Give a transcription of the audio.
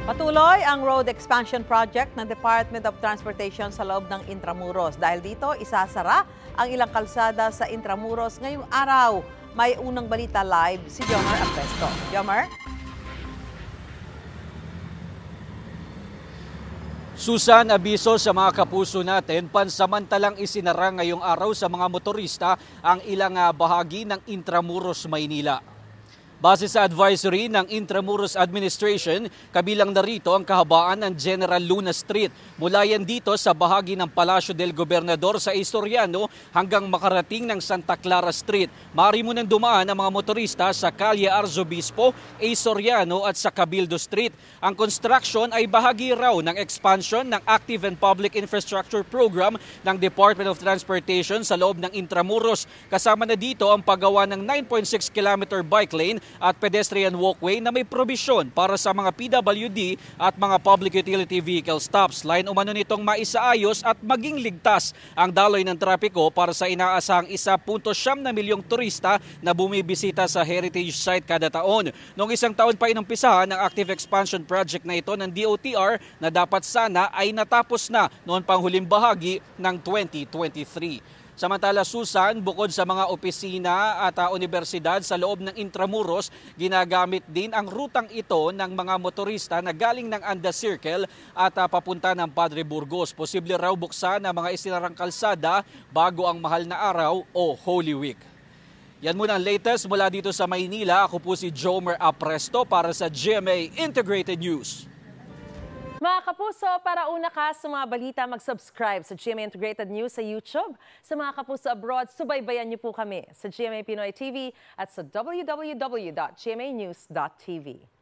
Patuloy ang road expansion project ng Department of Transportation sa loob ng Intramuros. Dahil dito, isasara ang ilang kalsada sa Intramuros ngayong araw. May unang balita live si Jomar Apresto. Jomar? Susan, abiso sa mga kapuso natin, pansamantalang isinara ngayong araw sa mga motorista ang ilang bahagi ng Intramuros, Maynila. Base sa advisory ng Intramuros Administration, kabilang na rito ang kahabaan ng General Luna Street. Mula yan dito sa bahagi ng Palasyo del Gobernador sa Soriano hanggang makarating ng Santa Clara Street. Maaari mo nang dumaan ang mga motorista sa Calle Arzobispo, Soriano at sa Cabildo Street. Ang construction ay bahagi raw ng expansion ng Active and Public Infrastructure Program ng Department of Transportation sa loob ng Intramuros. Kasama na dito ang paggawa ng 9.6 km bike lane at pedestrian walkway na may probisyon para sa mga PWD at mga public utility vehicle stops. Lain umano nitong maisaayos at maging ligtas ang daloy ng trapiko para sa inaasahang 1.7 milyong turista na bumibisita sa heritage site kada taon. Noong isang taon pa inumpisahan ang active expansion project na ito ng DOTR na dapat sana ay natapos na noon pang huling bahagi ng 2023. Samantala, Susan, bukod sa mga opisina at universidad sa loob ng Intramuros, ginagamit din ang rutang ito ng mga motorista na galing ng Anda Circle at papunta ng Padre Burgos. Posible raw buksan ang mga isinarang kalsada bago ang mahal na araw o Holy Week. Yan muna ang latest mula dito sa Maynila. Ako po si Jomar Apresto para sa GMA Integrated News. Mga kapuso, para una ka sa mga balita, mag-subscribe sa GMA Integrated News sa YouTube. Sa mga kapuso abroad, subaybayan niyo po kami sa GMA Pinoy TV at sa www.gmanews.tv.